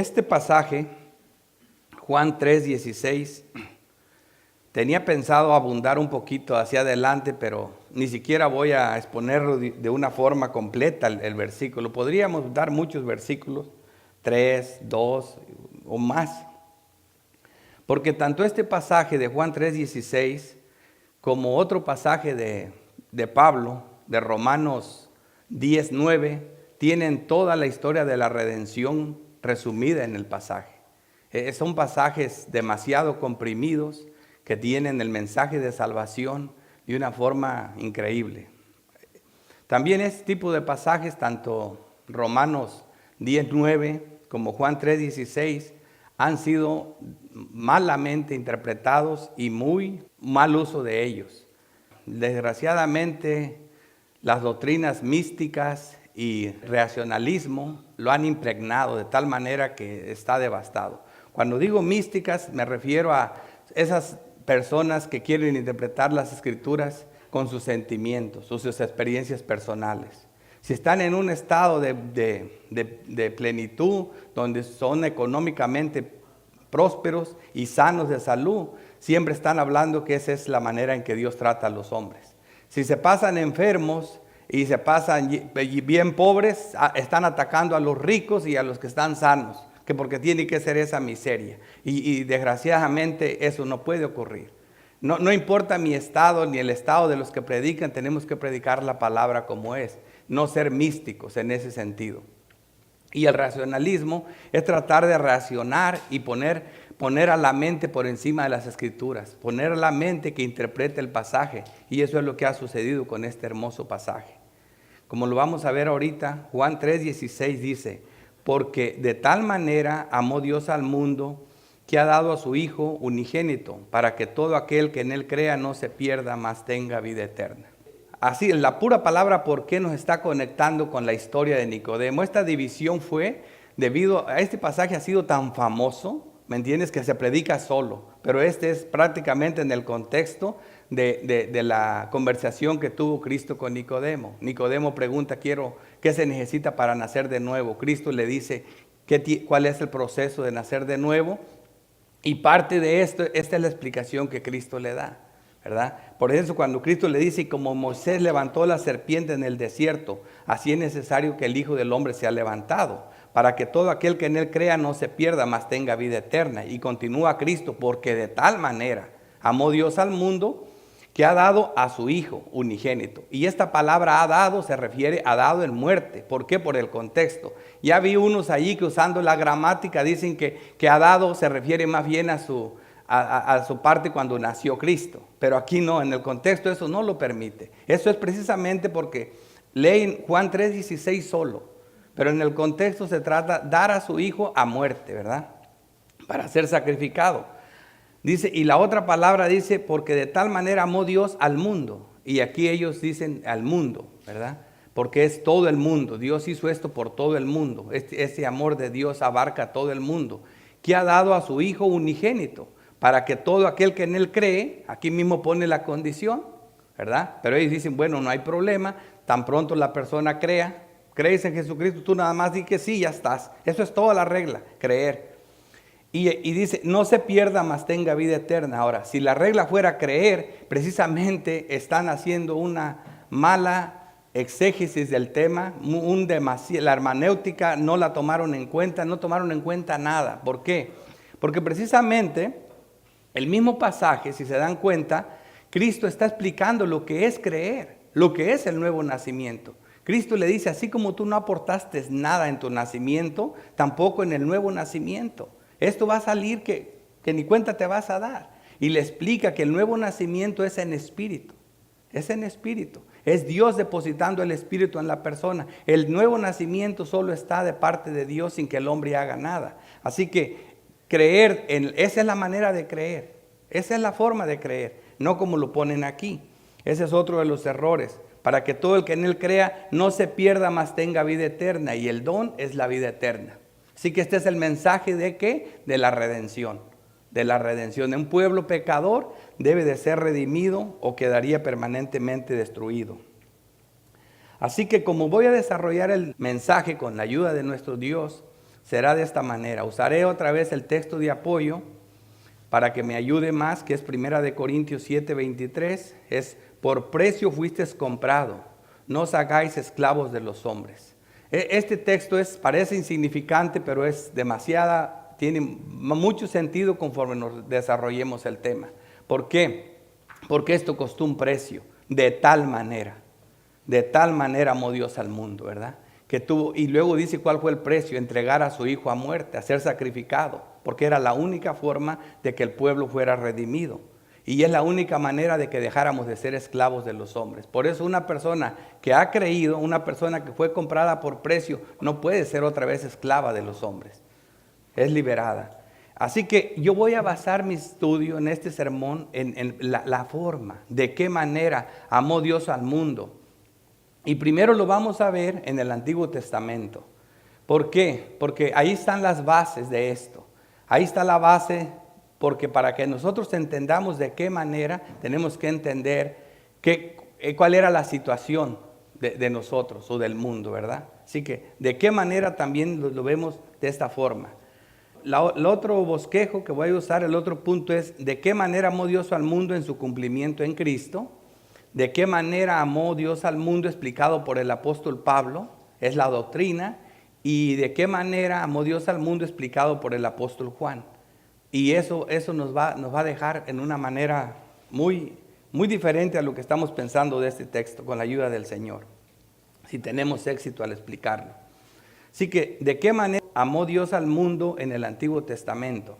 Este pasaje, Juan 3:16, tenía pensado abundar un poquito hacia adelante, pero ni siquiera voy a exponerlo de una forma completa el versículo. Podríamos dar muchos versículos, 3, 2 o más. Porque tanto este pasaje de Juan 3:16 como otro pasaje de Pablo, de Romanos 10:9, tienen toda la historia de la redención resumida en el pasaje. Son pasajes demasiado comprimidos que tienen el mensaje de salvación de una forma increíble. También este tipo de pasajes, tanto Romanos 10:9 como Juan 3:16, han sido malamente interpretados y muy mal uso de ellos. Desgraciadamente, las doctrinas místicas y racionalismo lo han impregnado de tal manera que está devastado. Cuando digo místicas, me refiero a esas personas que quieren interpretar las escrituras con sus sentimientos o sus experiencias personales. Si están en un estado de plenitud, donde son económicamente prósperos y sanos de salud, siempre están hablando que esa es la manera en que Dios trata a los hombres. Si se pasan enfermos y se pasan bien pobres, están atacando a los ricos y a los que están sanos, que porque tiene que ser esa miseria. Y desgraciadamente eso no puede ocurrir. No importa mi estado ni el estado de los que predican, tenemos que predicar la palabra como es, no ser místicos en ese sentido. Y el racionalismo es tratar de racionar y poner a la mente por encima de las escrituras, poner a la mente que interprete el pasaje. Y eso es lo que ha sucedido con este hermoso pasaje. Como lo vamos a ver ahorita, Juan 3:16 dice: porque de tal manera amó Dios al mundo, que ha dado a su Hijo unigénito, para que todo aquel que en Él crea no se pierda, mas tenga vida eterna. Así, la pura palabra ¿por qué? Nos está conectando con la historia de Nicodemo. Esta división fue debido a este pasaje, ha sido tan famoso, ¿me entiendes? Que se predica solo, pero este es prácticamente en el contexto de la conversación que tuvo Cristo con Nicodemo. Nicodemo pregunta: ¿qué se necesita para nacer de nuevo? Cristo le dice cuál es el proceso de nacer de nuevo, y parte de esto, esta es la explicación que Cristo le da, ¿verdad? Por eso cuando Cristo le dice: como Moisés levantó la serpiente en el desierto, así es necesario que el Hijo del Hombre sea levantado, para que todo aquel que en Él crea no se pierda, mas tenga vida eterna. Y continúa Cristo: porque de tal manera amó Dios al mundo, que ha dado a su Hijo unigénito. Y esta palabra ha dado se refiere a dado en muerte. ¿Por qué? Por el contexto. Ya vi unos allí que usando la gramática dicen que ha dado se refiere más bien a su parte cuando nació Cristo. Pero aquí no, en el contexto eso no lo permite. Eso es precisamente porque leen Juan 3:16 solo. Pero en el contexto se trata de dar a su Hijo a muerte, ¿verdad? Para ser sacrificado. Dice, y la otra palabra dice: porque de tal manera amó Dios al mundo. Y aquí ellos dicen al mundo, ¿verdad? Porque es todo el mundo. Dios hizo esto por todo el mundo. Este amor de Dios abarca todo el mundo. Que ha dado a su Hijo unigénito, para que todo aquel que en Él cree, aquí mismo pone la condición, ¿verdad? Pero ellos dicen: bueno, no hay problema, tan pronto la persona crees en Jesucristo, tú nada más di que sí, ya estás. Eso es toda la regla, creer. Y dice: no se pierda, mas tenga vida eterna. Ahora, si la regla fuera creer, precisamente están haciendo una mala exégesis del tema, la hermenéutica no la tomaron en cuenta, no tomaron en cuenta nada. ¿Por qué? Porque precisamente el mismo pasaje, si se dan cuenta, Cristo está explicando lo que es creer, lo que es el nuevo nacimiento. Cristo le dice: así como tú no aportaste nada en tu nacimiento, tampoco en el nuevo nacimiento. Esto va a salir que ni cuenta te vas a dar. Y le explica que el nuevo nacimiento es en espíritu. Es en espíritu. Es Dios depositando el espíritu en la persona. El nuevo nacimiento solo está de parte de Dios, sin que el hombre haga nada. Así que creer, esa es la manera de creer. Esa es la forma de creer. No como lo ponen aquí. Ese es otro de los errores. Para que todo el que en Él crea no se pierda, mas tenga vida eterna. Y el don es la vida eterna. Así que este es el mensaje de ¿qué? De la redención. De la redención. De un pueblo pecador debe de ser redimido o quedaría permanentemente destruido. Así que como voy a desarrollar el mensaje con la ayuda de nuestro Dios, será de esta manera. Usaré otra vez el texto de apoyo para que me ayude más, que es 1 Corintios 7:23, es: por precio fuisteis comprado, no os hagáis esclavos de los hombres. Este texto parece insignificante, pero es tiene mucho sentido conforme nos desarrollemos el tema. ¿Por qué? Porque esto costó un precio, de tal manera amó Dios al mundo, ¿verdad? Y luego dice cuál fue el precio: entregar a su hijo a muerte, a ser sacrificado, porque era la única forma de que el pueblo fuera redimido. Y es la única manera de que dejáramos de ser esclavos de los hombres. Por eso una persona que ha creído, una persona que fue comprada por precio, no puede ser otra vez esclava de los hombres. Es liberada. Así que yo voy a basar mi estudio en este sermón en la forma, de qué manera amó Dios al mundo. Y primero lo vamos a ver en el Antiguo Testamento. ¿Por qué? Porque ahí están las bases de esto. Ahí está la base, porque para que nosotros entendamos de qué manera, tenemos que entender cuál era la situación de nosotros o del mundo, ¿verdad? Así que de qué manera también lo vemos de esta forma. El otro bosquejo que voy a usar, el otro punto es: de qué manera amó Dios al mundo en su cumplimiento en Cristo. De qué manera amó Dios al mundo explicado por el apóstol Pablo, es la doctrina. Y de qué manera amó Dios al mundo explicado por el apóstol Juan. Y eso nos va a dejar en una manera muy, muy diferente a lo que estamos pensando de este texto, con la ayuda del Señor, si tenemos éxito al explicarlo. Así que, ¿de qué manera amó Dios al mundo en el Antiguo Testamento?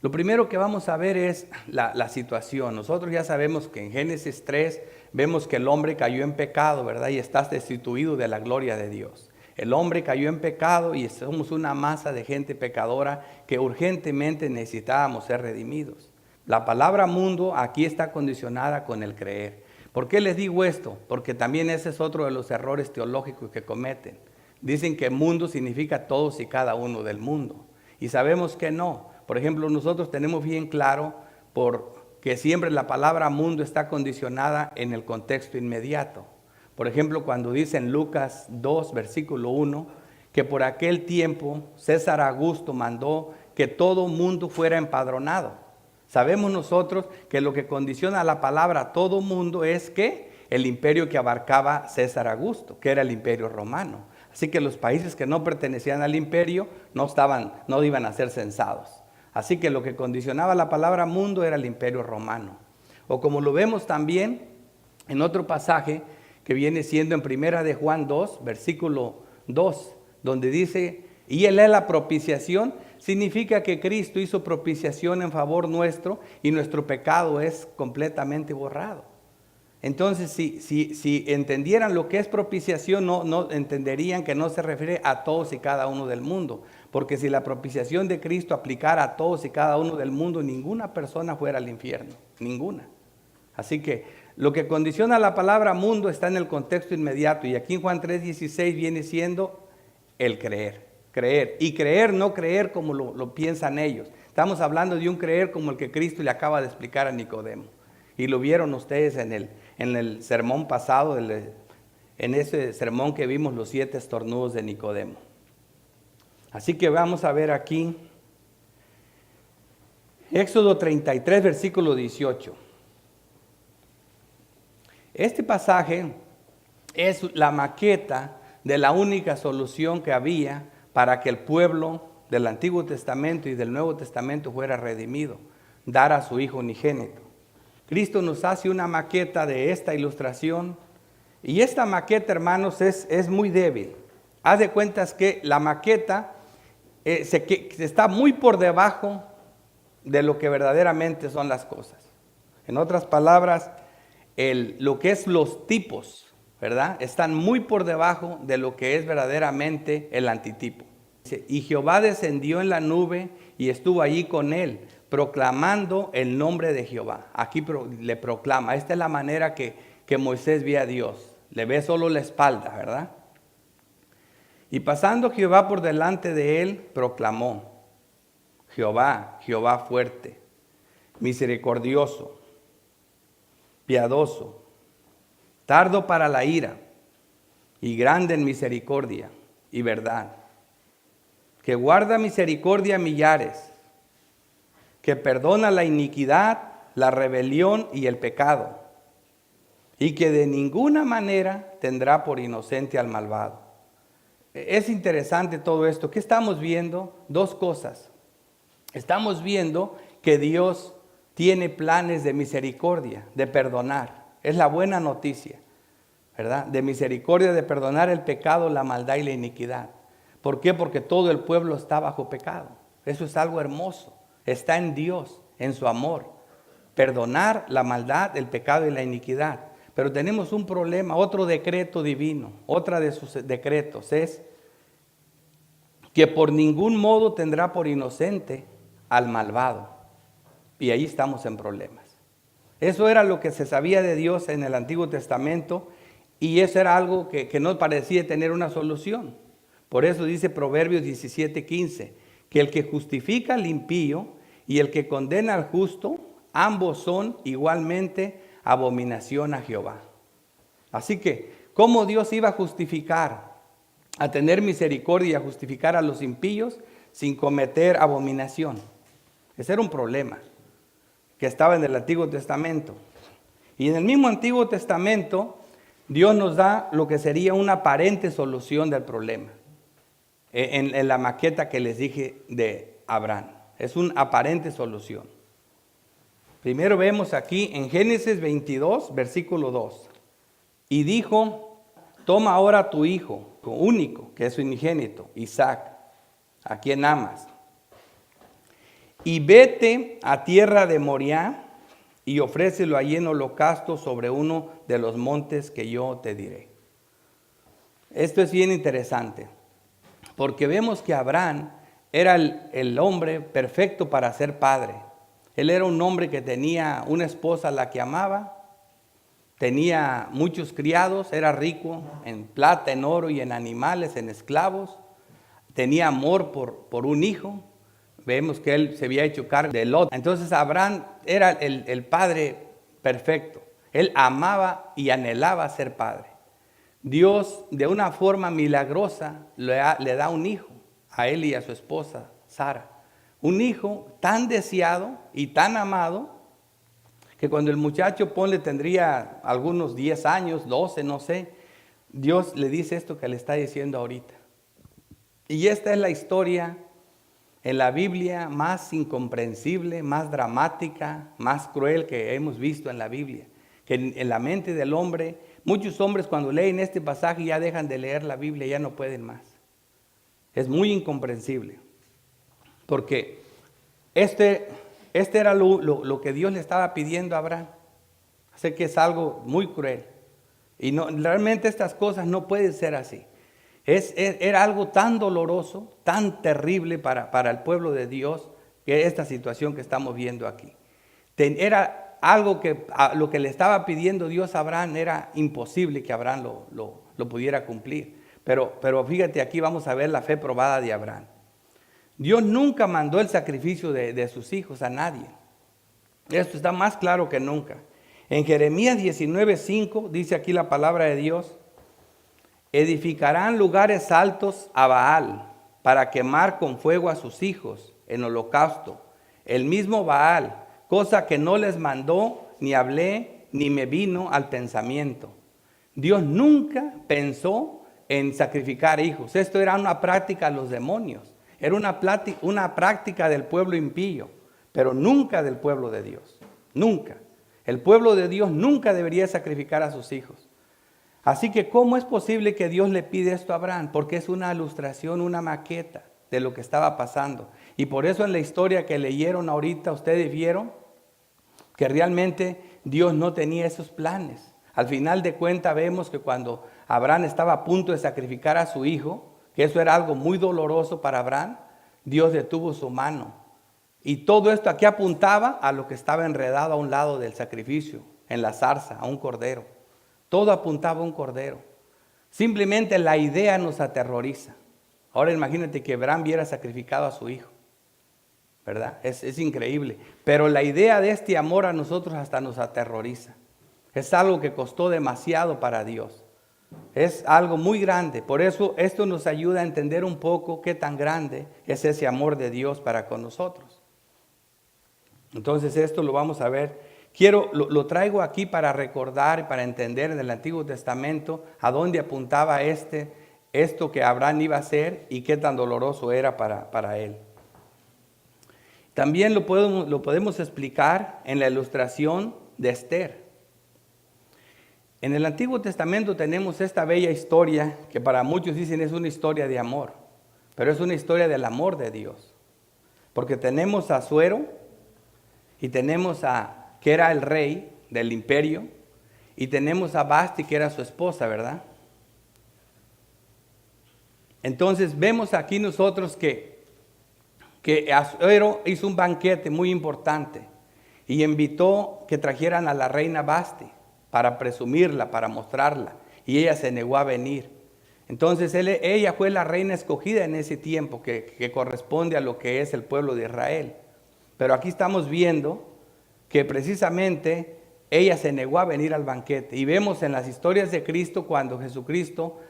Lo primero que vamos a ver es la situación. Nosotros ya sabemos que en Génesis 3 vemos que el hombre cayó en pecado, ¿verdad? Y está destituido de la gloria de Dios. El hombre cayó en pecado y somos una masa de gente pecadora que urgentemente necesitábamos ser redimidos. La palabra mundo aquí está condicionada con el creer. ¿Por qué les digo esto? Porque también ese es otro de los errores teológicos que cometen. Dicen que mundo significa todos y cada uno del mundo. Y sabemos que no. Por ejemplo, nosotros tenemos bien claro que siempre la palabra mundo está condicionada en el contexto inmediato. Por ejemplo, cuando dice en Lucas 2, versículo 1, que por aquel tiempo César Augusto mandó que todo mundo fuera empadronado. Sabemos nosotros que lo que condiciona la palabra todo mundo es que el imperio que abarcaba César Augusto, que era el imperio romano. Así que los países que no pertenecían al imperio no iban a ser censados. Así que lo que condicionaba la palabra mundo era el imperio romano. O como lo vemos también en otro pasaje que viene siendo en 1 de Juan 2, versículo 2, donde dice: y Él es la propiciación. Significa que Cristo hizo propiciación en favor nuestro y nuestro pecado es completamente borrado. Entonces, si entendieran lo que es propiciación, no entenderían que no se refiere a todos y cada uno del mundo. Porque si la propiciación de Cristo aplicara a todos y cada uno del mundo, ninguna persona fuera al infierno, ninguna. Así que lo que condiciona la palabra mundo está en el contexto inmediato. Y aquí en Juan 3:16 viene siendo el creer. Creer. Y creer, no creer como lo piensan ellos. Estamos hablando de un creer como el que Cristo le acaba de explicar a Nicodemo. Y lo vieron ustedes en el sermón pasado, en ese sermón que vimos los 7 estornudos de Nicodemo. Así que vamos a ver aquí Éxodo 33, versículo 18. Este pasaje es la maqueta de la única solución que había para que el pueblo del Antiguo Testamento y del Nuevo Testamento fuera redimido: dar a su Hijo unigénito. Cristo nos hace una maqueta de esta ilustración, y esta maqueta, hermanos, es muy débil. Haz de cuentas que la maqueta está muy por debajo de lo que verdaderamente son las cosas. En otras palabras, lo que es los tipos, ¿verdad?, están muy por debajo de lo que es verdaderamente el antitipo. Y Jehová descendió en la nube y estuvo allí con él, proclamando el nombre de Jehová. Aquí le proclama. Esta es la manera que Moisés ve a Dios. Le ve solo la espalda, ¿verdad? Y pasando Jehová por delante de él, proclamó: Jehová, Jehová fuerte, misericordioso, piadoso, tardo para la ira y grande en misericordia y verdad, que guarda misericordia a millares, que perdona la iniquidad, la rebelión y el pecado, y que de ninguna manera tendrá por inocente al malvado. Es interesante todo esto. ¿Qué estamos viendo? Dos cosas. Estamos viendo que Dios tiene planes de misericordia, de perdonar. Es la buena noticia, ¿verdad? De misericordia, de perdonar el pecado, la maldad y la iniquidad. ¿Por qué? Porque todo el pueblo está bajo pecado. Eso es algo hermoso. Está en Dios, en su amor. Perdonar la maldad, el pecado y la iniquidad. Pero tenemos un problema, otro decreto divino. Otra de sus decretos es que por ningún modo tendrá por inocente al malvado. Y ahí estamos en problemas. Eso era lo que se sabía de Dios en el Antiguo Testamento, y eso era algo que no parecía tener una solución. Por eso dice Proverbios 17:15, que el que justifica al impío y el que condena al justo, ambos son igualmente abominación a Jehová. Así que, ¿cómo Dios iba a justificar, a tener misericordia y a justificar a los impíos sin cometer abominación? Ese era un problema que estaba en el Antiguo Testamento. Y en el mismo Antiguo Testamento, Dios nos da lo que sería una aparente solución del problema. En la maqueta que les dije de Abraham. Es una aparente solución. Primero vemos aquí en Génesis 22, versículo 2. Y dijo, toma ahora tu hijo, tu único, que es su unigénito, Isaac, a quien amas, y vete a tierra de Moriah y ofrécelo allí en holocausto sobre uno de los montes que yo te diré. Esto es bien interesante, porque vemos que Abraham era el hombre perfecto para ser padre. Él era un hombre que tenía una esposa a la que amaba, tenía muchos criados, era rico en plata, en oro y en animales, en esclavos. Tenía amor por un hijo. Vemos que él se había hecho cargo de Lot. Entonces Abraham era el padre perfecto. Él amaba y anhelaba ser padre. Dios, de una forma milagrosa, le da un hijo a él y a su esposa, Sara. Un hijo tan deseado y tan amado, que cuando el muchacho tendría algunos 10 años, 12, no sé, Dios le dice esto que le está diciendo ahorita. Y esta es la historia en la Biblia más incomprensible, más dramática, más cruel que hemos visto en la Biblia. Que en la mente del hombre, muchos hombres cuando leen este pasaje ya dejan de leer la Biblia, ya no pueden más. Es muy incomprensible. Porque este era lo que Dios le estaba pidiendo a Abraham. Así que es algo muy cruel. Y no, realmente estas cosas no pueden ser así. Era algo tan doloroso, tan terrible para el pueblo de Dios, que esta situación que estamos viendo aquí. Era algo que lo que le estaba pidiendo Dios a Abraham era imposible que Abraham lo pudiera cumplir. Pero fíjate, aquí vamos a ver la fe probada de Abraham. Dios nunca mandó el sacrificio de sus hijos a nadie. Esto está más claro que nunca. En Jeremías 19:5 dice aquí la palabra de Dios: edificarán lugares altos a Baal para quemar con fuego a sus hijos en holocausto. El mismo Baal, cosa que no les mandó, ni hablé, ni me vino al pensamiento. Dios nunca pensó en sacrificar hijos. Esto era una práctica de los demonios. Era una práctica del pueblo impío, pero nunca del pueblo de Dios. Nunca. El pueblo de Dios nunca debería sacrificar a sus hijos. Así que, ¿cómo es posible que Dios le pide esto a Abraham? Porque es una ilustración, una maqueta de lo que estaba pasando. Y por eso en la historia que leyeron ahorita, ustedes vieron que realmente Dios no tenía esos planes. Al final de cuentas vemos que cuando Abraham estaba a punto de sacrificar a su hijo, que eso era algo muy doloroso para Abraham, Dios detuvo su mano. Y todo esto aquí apuntaba a lo que estaba enredado a un lado del sacrificio, en la zarza, a un cordero. Todo apuntaba a un cordero. Simplemente la idea nos aterroriza. Ahora imagínate que Abraham hubiera sacrificado a su hijo, ¿verdad? Es increíble. Pero la idea de este amor a nosotros hasta nos aterroriza. Es algo que costó demasiado para Dios. Es algo muy grande. Por eso esto nos ayuda a entender un poco qué tan grande es ese amor de Dios para con nosotros. Entonces esto lo vamos a ver. Lo traigo aquí para recordar y para entender en el Antiguo Testamento a dónde apuntaba esto que Abraham iba a hacer y qué tan doloroso era para él. También lo podemos explicar en la ilustración de Esther. En el Antiguo Testamento tenemos esta bella historia que para muchos dicen es una historia de amor, pero es una historia del amor de Dios. Porque tenemos a Asuero y tenemos que era el rey del imperio, y tenemos a Vasti, que era su esposa, ¿verdad? Entonces vemos aquí nosotros que Asuero hizo un banquete muy importante y invitó que trajeran a la reina Vasti para presumirla, para mostrarla, y ella se negó a venir. Entonces ella fue la reina escogida en ese tiempo que corresponde a lo que es el pueblo de Israel. Pero aquí estamos viendo que precisamente ella se negó a venir al banquete. Y vemos en las historias de Cristo cuando Jesucristo,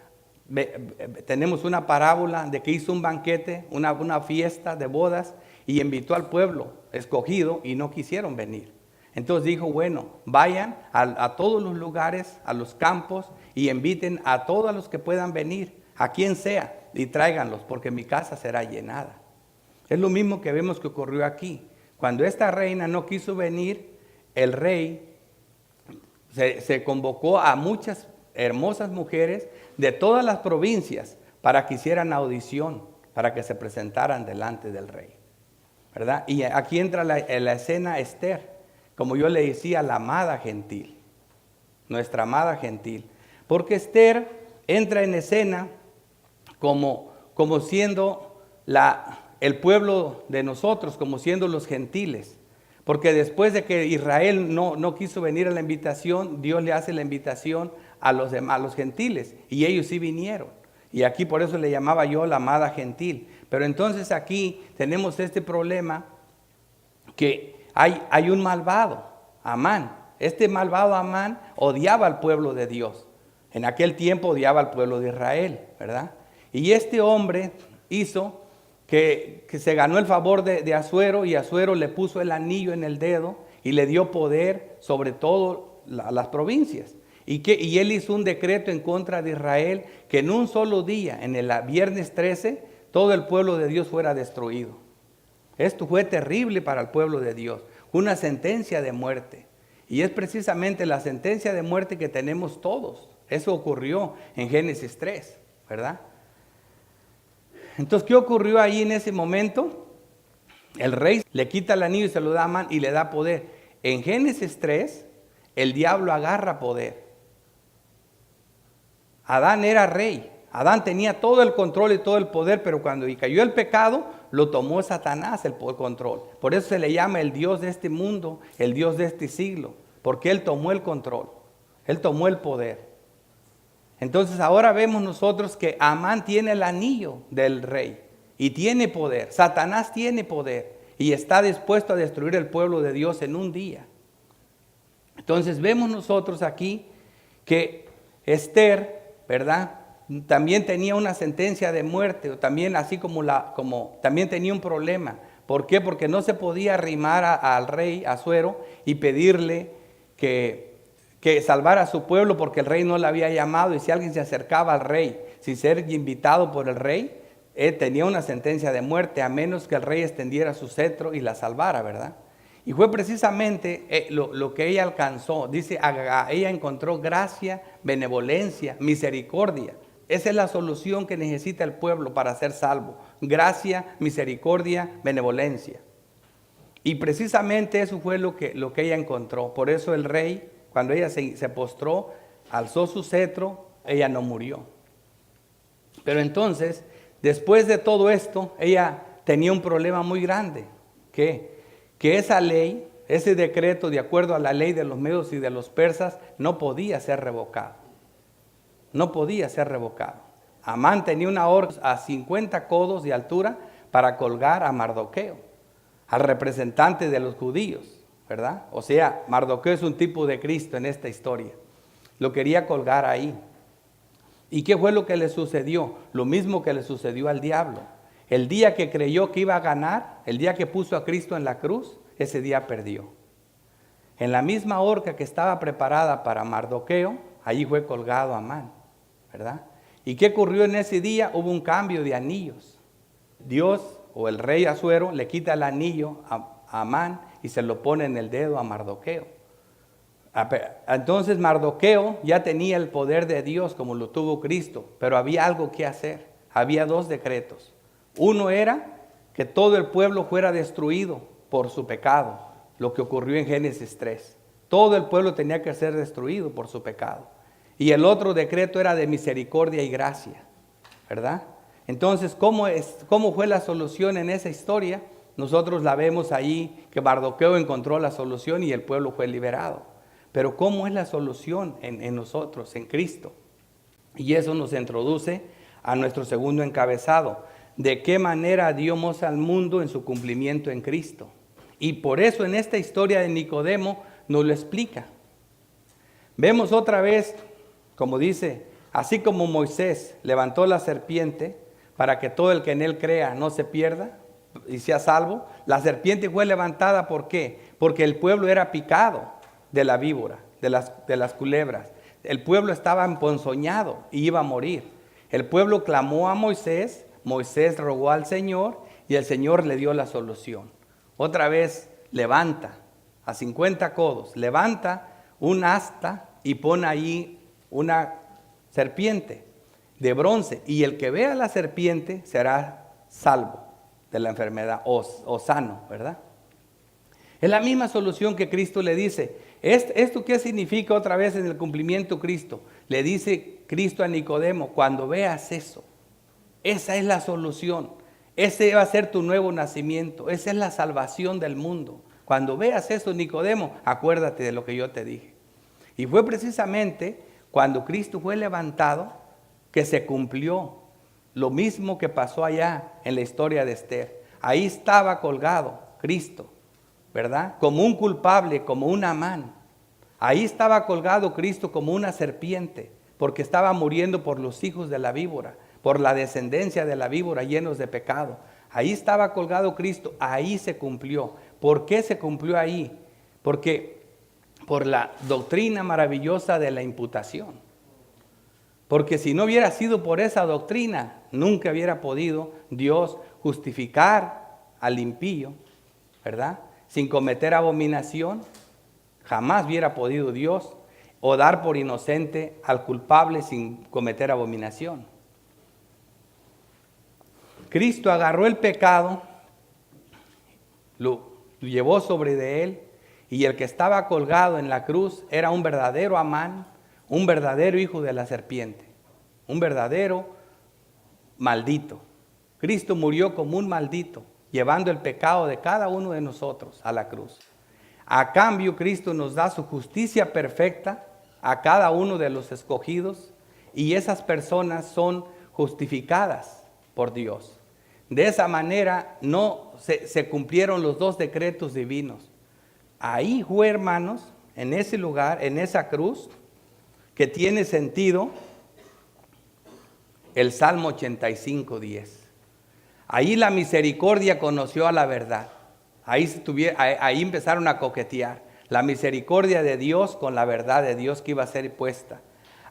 tenemos una parábola de que hizo un banquete, una fiesta de bodas y invitó al pueblo escogido y no quisieron venir. Entonces dijo, bueno, vayan a todos los lugares, a los campos y inviten a todos los que puedan venir, a quien sea, y tráiganlos porque mi casa será llenada. Es lo mismo que vemos que ocurrió aquí. Cuando esta reina no quiso venir, el rey se convocó a muchas hermosas mujeres de todas las provincias para que hicieran audición, para que se presentaran delante del rey, ¿verdad? Y aquí entra en la escena Esther, como yo le decía, la amada gentil, nuestra amada gentil, porque Esther entra en escena como siendo el pueblo de nosotros, como siendo los gentiles. Porque después de que Israel no quiso venir a la invitación, Dios le hace la invitación a los gentiles. Y ellos sí vinieron. Y aquí por eso le llamaba yo la amada gentil. Pero entonces aquí tenemos este problema que hay un malvado, Amán. Este malvado Amán odiaba al pueblo de Dios. En aquel tiempo odiaba al pueblo de Israel, ¿verdad? Y este hombre hizo que se ganó el favor de Asuero, y Asuero le puso el anillo en el dedo y le dio poder sobre todo las provincias. Y él hizo un decreto en contra de Israel que en un solo día, en el viernes 13, todo el pueblo de Dios fuera destruido. Esto fue terrible para el pueblo de Dios, una sentencia de muerte. Y es precisamente la sentencia de muerte que tenemos todos. Eso ocurrió en Génesis 3, ¿verdad? Entonces, ¿qué ocurrió ahí en ese momento? El rey le quita el anillo y se lo da a Amán y le da poder. En Génesis 3, el diablo agarra poder. Adán era rey. Adán tenía todo el control y todo el poder, pero cuando cayó el pecado, lo tomó Satanás el control. Por eso se le llama el Dios de este mundo, el Dios de este siglo, porque él tomó el control, él tomó el poder. Entonces ahora vemos nosotros que Amán tiene el anillo del rey y tiene poder. Satanás tiene poder y está dispuesto a destruir el pueblo de Dios en un día. Entonces vemos nosotros aquí que Esther, ¿verdad?, también tenía una sentencia de muerte, o también así como también tenía un problema. ¿Por qué? Porque no se podía arrimar al rey Asuero y pedirle que salvara a su pueblo, porque el rey no le había llamado, y si alguien se acercaba al rey sin ser invitado por el rey, tenía una sentencia de muerte, a menos que el rey extendiera su cetro y la salvara, ¿verdad? Y fue precisamente lo que ella alcanzó. Dice, ella encontró gracia, benevolencia, misericordia. Esa es la solución que necesita el pueblo para ser salvo. Gracia, misericordia, benevolencia. Y precisamente eso fue lo que ella encontró. Por eso el rey, cuando ella se postró, alzó su cetro, ella no murió. Pero entonces, después de todo esto, ella tenía un problema muy grande. Que esa ley, ese decreto, de acuerdo a la ley de los medos y de los persas, no podía ser revocado. No podía ser revocado. Amán tenía una orden a 50 codos de altura para colgar a Mardoqueo, al representante de los judíos, ¿verdad? O sea, Mardoqueo es un tipo de Cristo en esta historia. Lo quería colgar ahí. ¿Y qué fue lo que le sucedió? Lo mismo que le sucedió al diablo. El día que creyó que iba a ganar, el día que puso a Cristo en la cruz, ese día perdió. En la misma horca que estaba preparada para Mardoqueo, allí fue colgado Amán, ¿verdad? ¿Y qué ocurrió en ese día? Hubo un cambio de anillos. Dios o el rey Asuero le quita el anillo a Amán y se lo pone en el dedo a Mardoqueo. Entonces Mardoqueo ya tenía el poder de Dios como lo tuvo Cristo, pero había algo que hacer. Había dos decretos. Uno era que todo el pueblo fuera destruido por su pecado, lo que ocurrió en Génesis 3. Todo el pueblo tenía que ser destruido por su pecado. Y el otro decreto era de misericordia y gracia, ¿verdad? Entonces, ¿cómo fue la solución en esa historia? Nosotros la vemos ahí, que Mardoqueo encontró la solución y el pueblo fue liberado. Pero ¿cómo es la solución en nosotros, en Cristo? Y eso nos introduce a nuestro segundo encabezado. ¿De qué manera Dios al mundo en su cumplimiento en Cristo? Y por eso en esta historia de Nicodemo nos lo explica. Vemos otra vez, como dice, así como Moisés levantó la serpiente para que todo el que en él crea no se pierda y sea salvo, la serpiente fue levantada, ¿por qué? Porque el pueblo era picado de la víbora, de las culebras. El pueblo estaba emponzoñado y iba a morir. El pueblo clamó a Moisés, Moisés rogó al Señor y el Señor le dio la solución. Otra vez levanta a 50 codos, levanta un asta y pone ahí una serpiente de bronce. Y el que vea la serpiente será salvo de la enfermedad o sano, ¿verdad? Es la misma solución que Cristo le dice. ¿Esto qué significa otra vez en el cumplimiento Cristo? Le dice Cristo a Nicodemo, cuando veas eso, esa es la solución. Ese va a ser tu nuevo nacimiento. Esa es la salvación del mundo. Cuando veas eso, Nicodemo, acuérdate de lo que yo te dije. Y fue precisamente cuando Cristo fue levantado que se cumplió lo mismo que pasó allá en la historia de Esther. Ahí estaba colgado Cristo, ¿verdad? Como un culpable, como un Amán. Ahí estaba colgado Cristo como una serpiente, porque estaba muriendo por los hijos de la víbora, por la descendencia de la víbora llenos de pecado. Ahí estaba colgado Cristo, ahí se cumplió. ¿Por qué se cumplió ahí? Porque por la doctrina maravillosa de la imputación. Porque si no hubiera sido por esa doctrina, nunca hubiera podido Dios justificar al impío, ¿verdad? Sin cometer abominación, jamás hubiera podido Dios o dar por inocente al culpable sin cometer abominación. Cristo agarró el pecado, lo llevó sobre de él, y el que estaba colgado en la cruz era un verdadero Amán, un verdadero hijo de la serpiente, un verdadero maldito. Cristo murió como un maldito, llevando el pecado de cada uno de nosotros a la cruz. A cambio, Cristo nos da su justicia perfecta a cada uno de los escogidos, y esas personas son justificadas por Dios. De esa manera no se cumplieron los dos decretos divinos. Ahí fue, hermanos, en ese lugar, en esa cruz, que tiene sentido el Salmo 85:10. Ahí la misericordia conoció a la verdad. Ahí empezaron a coquetear la misericordia de Dios con la verdad de Dios que iba a ser puesta.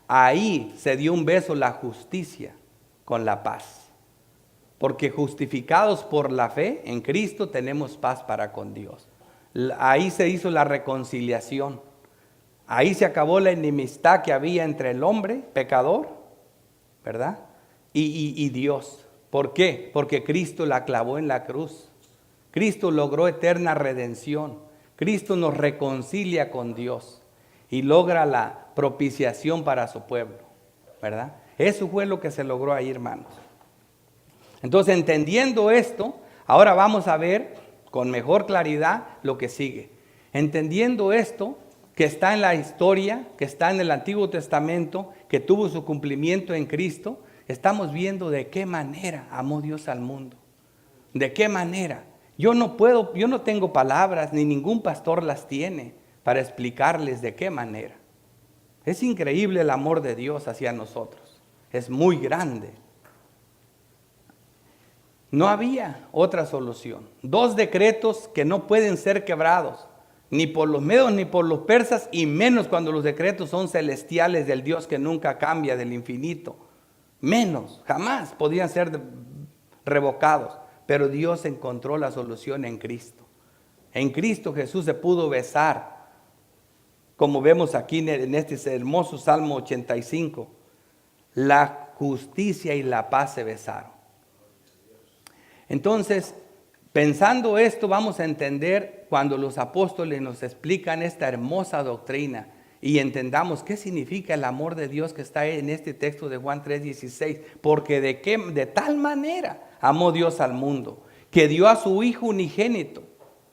Ahí se dio un beso la justicia con la paz. Porque justificados por la fe en Cristo tenemos paz para con Dios. Ahí se hizo la reconciliación. Ahí se acabó la enemistad que había entre el hombre pecador, ¿verdad? Y Dios. ¿Por qué? Porque Cristo la clavó en la cruz. Cristo logró eterna redención. Cristo nos reconcilia con Dios y logra la propiciación para su pueblo, ¿verdad? Eso fue lo que se logró ahí, hermanos. Entonces, entendiendo esto, ahora vamos a ver con mejor claridad lo que sigue. Entendiendo esto, que está en la historia, que está en el Antiguo Testamento, que tuvo su cumplimiento en Cristo, estamos viendo de qué manera amó Dios al mundo. ¿De qué manera? Yo no tengo palabras, ni ningún pastor las tiene para explicarles de qué manera. Es increíble el amor de Dios hacia nosotros. es muy grande. No había otra solución. 2 decretos que no pueden ser quebrados, ni por los medos ni por los persas, y menos cuando los decretos son celestiales del Dios que nunca cambia, del infinito. Menos, jamás podían ser revocados. Pero Dios encontró la solución en Cristo. En Cristo Jesús se pudo besar, como vemos aquí en este hermoso Salmo 85. La justicia y la paz se besaron. Entonces, pensando esto, vamos a entender cuando los apóstoles nos explican esta hermosa doctrina y entendamos qué significa el amor de Dios que está en este texto de Juan 3:16. Porque de tal manera amó Dios al mundo, que dio a su Hijo unigénito.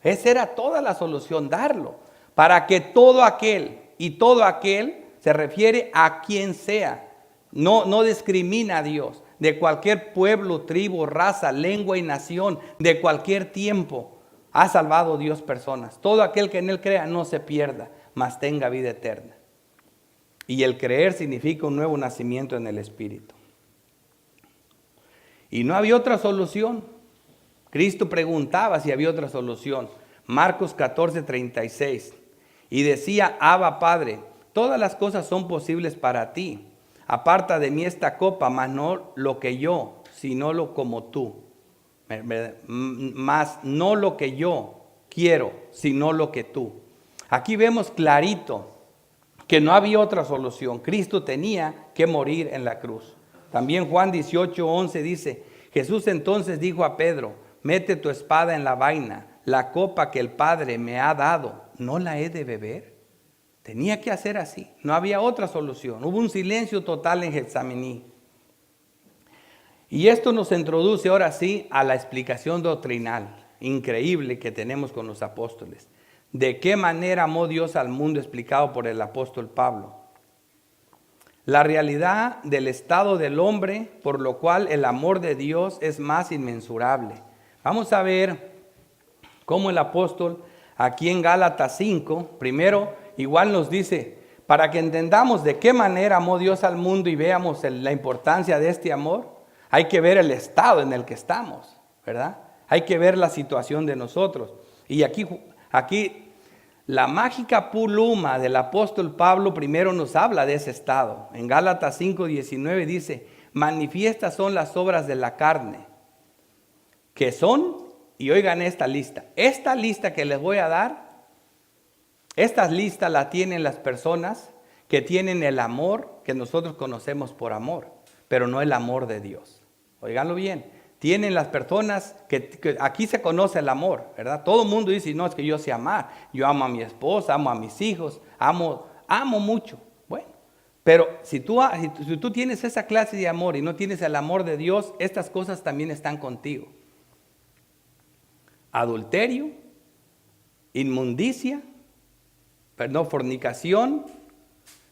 Esa era toda la solución, darlo, para que todo aquel, y todo aquel se refiere a quien sea, no discrimina a Dios, de cualquier pueblo, tribu, raza, lengua y nación, de cualquier tiempo, ha salvado Dios personas. Todo aquel que en Él crea no se pierda, mas tenga vida eterna. Y el creer significa un nuevo nacimiento en el Espíritu. Y no había otra solución. Cristo preguntaba si había otra solución. Marcos 14:36. Y decía: Abba, Padre, todas las cosas son posibles para ti. Aparta de mí esta copa, mas no lo que yo, sino lo como tú. Mas no lo que yo quiero, sino lo que tú. Aquí vemos clarito que no había otra solución. Cristo tenía que morir en la cruz. También Juan 18:11 dice: Jesús entonces dijo a Pedro: mete tu espada en la vaina, la copa que el Padre me ha dado, ¿no la he de beber? Tenía que hacer así, no había otra solución. Hubo un silencio total en Getsemaní. Y esto nos introduce ahora sí a la explicación doctrinal increíble que tenemos con los apóstoles. ¿De qué manera amó Dios al mundo explicado por el apóstol Pablo? La realidad del estado del hombre, por lo cual el amor de Dios es más inmensurable. Vamos a ver cómo el apóstol aquí en Gálatas 5, primero igual nos dice, para que entendamos de qué manera amó Dios al mundo y veamos la importancia de este amor, hay que ver el estado en el que estamos, ¿verdad? Hay que ver la situación de nosotros. Y aquí la mágica pluma del apóstol Pablo primero nos habla de ese estado. En Gálatas 5:19 dice: manifiestas son las obras de la carne, que son, y oigan esta lista que les voy a dar, esta lista la tienen las personas que tienen el amor que nosotros conocemos por amor, pero no el amor de Dios. Óiganlo bien. Tienen las personas que aquí se conoce el amor, ¿verdad? Todo el mundo dice: no, es que yo sé amar. Yo amo a mi esposa, amo a mis hijos, amo mucho. Bueno, pero si tú tienes esa clase de amor y no tienes el amor de Dios, estas cosas también están contigo. Adulterio, inmundicia, fornicación,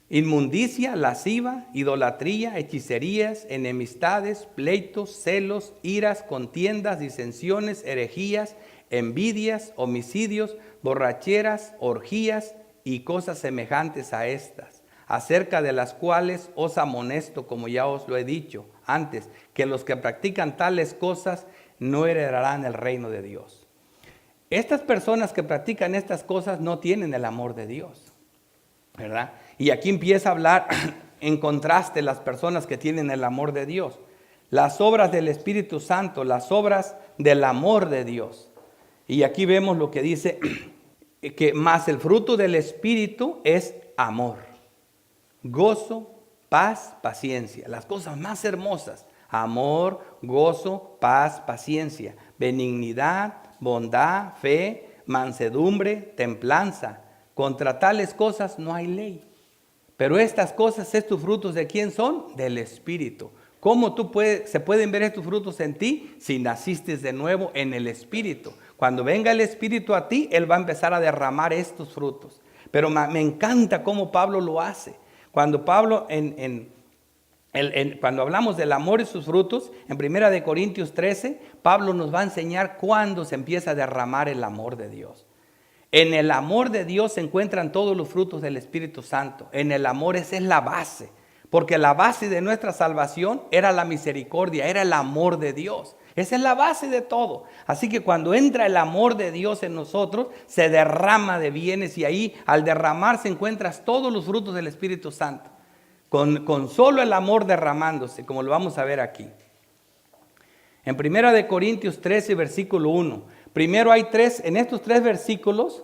inmundicia, lasciva, idolatría, hechicerías, enemistades, pleitos, celos, iras, contiendas, disensiones, herejías, envidias, homicidios, borracheras, orgías y cosas semejantes a estas, acerca de las cuales os amonesto, como ya os lo he dicho antes, que los que practican tales cosas no heredarán el reino de Dios. Estas personas que practican estas cosas no tienen el amor de Dios, ¿verdad? Y aquí empieza a hablar en contraste las personas que tienen el amor de Dios. Las obras del Espíritu Santo, las obras del amor de Dios. Y aquí vemos lo que dice, que más el fruto del Espíritu es amor, gozo, paz, paciencia. Las cosas más hermosas: amor, gozo, paz, paciencia, benignidad, bondad, fe, mansedumbre, templanza. Contra tales cosas no hay ley. Pero estas cosas, estos frutos, ¿de quién son? Del Espíritu. ¿Cómo se pueden ver estos frutos en ti? Si naciste de nuevo en el Espíritu. Cuando venga el Espíritu a ti, Él va a empezar a derramar estos frutos. Pero me encanta cómo Pablo lo hace. Cuando Pablo, cuando hablamos del amor y sus frutos, en 1 Corintios 13, Pablo nos va a enseñar cuándo se empieza a derramar el amor de Dios. En el amor de Dios se encuentran todos los frutos del Espíritu Santo. En el amor esa es la base. Porque la base de nuestra salvación era la misericordia, era el amor de Dios. Esa es la base de todo. Así que cuando entra el amor de Dios en nosotros, se derrama de bienes y ahí al derramarse encuentras todos los frutos del Espíritu Santo. Con solo el amor derramándose, como lo vamos a ver aquí. En 1 Corintios 13, versículo 1. Primero en estos 3 versículos,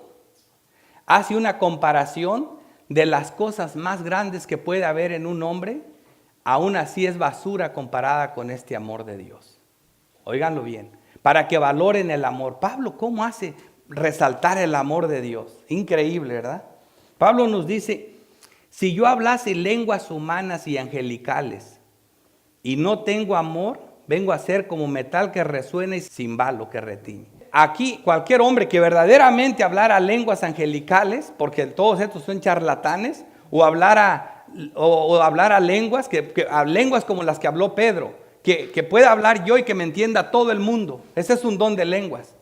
hace una comparación de las cosas más grandes que puede haber en un hombre. Aún así es basura comparada con este amor de Dios. Óiganlo bien, para que valoren el amor. Pablo, ¿cómo hace resaltar el amor de Dios? Increíble, ¿verdad? Pablo nos dice, si yo hablase lenguas humanas y angelicales y no tengo amor, vengo a ser como metal que resuena y cimbalo que retiñe. Aquí cualquier hombre que verdaderamente hablara lenguas angelicales, porque todos estos son charlatanes, o hablara lenguas, lenguas como las que habló Pedro, que pueda hablar yo y que me entienda todo el mundo. Ese es un don de lenguas,